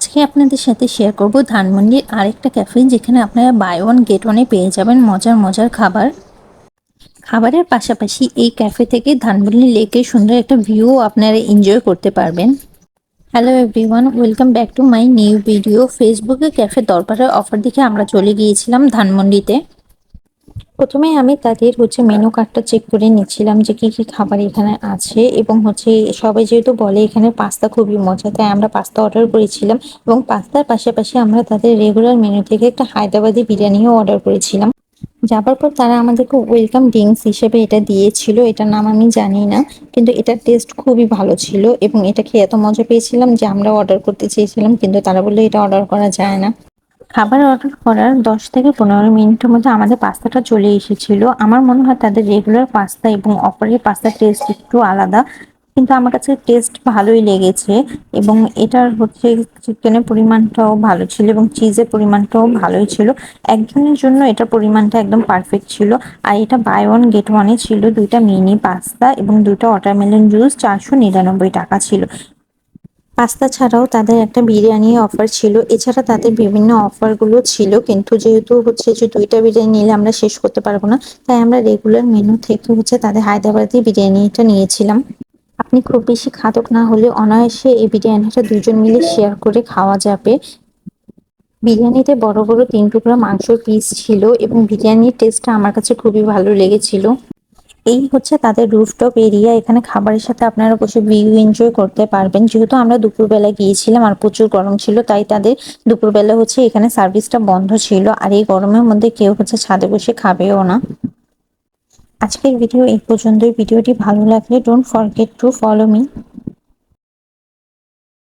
আজকে আপনাদের সাথে শেয়ার করব ধানমন্ডির আরেকটা ক্যাফে, যেখানে আপনারা বাই ওয়ান গেট ওয়ানে পেয়ে যাবেন মজার মজার খাবারের পাশাপাশি এই ক্যাফে থেকে ধানমন্ডি লেকের সুন্দর একটা ভিউ আপনারা এনজয় করতে পারবেন। Hello everyone, welcome back to my new video. ফেসবুকে ক্যাফে দরবারের অফার দেখে আমরা চলে গিয়েছিলাম ধানমন্ডিতে। প্রথমে আমি তাদের মেনু কার্ডটা চেক করে নিচ্ছিলাম যে কি কি খাবার এখানে আছে, এবং সবাই যেহেতু বলে এখানে পাস্তা খুবই মজা, তাই আমরা পাস্তা অর্ডার করেছিলাম। এবং পাস্তার পাশাপাশি আমরা তাদের রেগুলার মেনু থেকে একটা হায়দ্রাবাদি বিরিয়ানিও অর্ডার করেছিলাম। যাবার পর তারা আমাদেরকে ওয়েলকাম ড্রিঙ্কস হিসেবে এটা দিয়েছিল। এটার নাম আমি জানি না, কিন্তু এটার টেস্ট খুবই ভালো ছিল এবং এটা খেয়ে এত মজা পেয়েছিলাম যে আমরা অর্ডার করতে চেয়েছিলাম, কিন্তু তারা বললো এটা অর্ডার করা যায় না। খাবার অর্ডার করার 10 থেকে 15 মিনিটের মধ্যে আমাদের পাস্তাটা চলে এসেছিল। আমার মনে হয় তাদের রেগুলার পাস্তা এবং অফারের পাস্তার টেস্ট একটু আলাদা, কিন্তু আমার কাছে টেস্ট ভালোই লেগেছে। এবং এটার চিকেনের পরিমাণটাও ভালো ছিল এবং চিজের পরিমাণটাও ভালোই ছিল। একজনের জন্য এটার পরিমাণটা একদম পারফেক্ট ছিল। আর এটা বাই ওয়ান গেট ওয়ানে ছিল, দুইটা মিনি পাস্তা এবং দুইটা ওয়াটারমেলন জুস, 499 টাকা ছিল। পাস্তা ছাড়াও তাদের একটা বিরিয়ানি অফার ছিল। এছাড়া তাদের বিভিন্ন অফার গুলো ছিল, কিন্তু যেহেতু যে দুইটা বিরিয়ানি নিলে আমরা শেষ করতে পারবো না, তাই আমরা রেগুলার মেনু থেকে তাদের হায়দ্রাবাদি বিরিয়ানিটা নিয়েছিলাম। আপনি খুব বেশি খাদক না হলে অনায়াসে এই বিরিয়ানিটা দুজন মিলে শেয়ার করে খাওয়া যাবে। বিরিয়ানিতে বড় বড় 3 টুকরা মাংসের পিস ছিল এবং বিরিয়ানির টেস্টটা আমার কাছে খুবই ভালো লেগেছিল। এই তাদের রুফটপ এরিয়া। এখানে খাবারের সাথে আপনারা বসে ভিউ এনজয় করতে পারবেন। যেহেতু আমরা দুপুরবেলা গিয়েছিলাম আর প্রচুর গরম ছিল, তাই তাদের দুপুরবেলা এখানে সার্ভিসটা বন্ধ ছিল। আর এই গরমের মধ্যে কেউ ছাদে বসে খাবেও না। আজকের ভিডিও এই পর্যন্তই। ভিডিওটি ভালো লাগলে don't forget to follow me.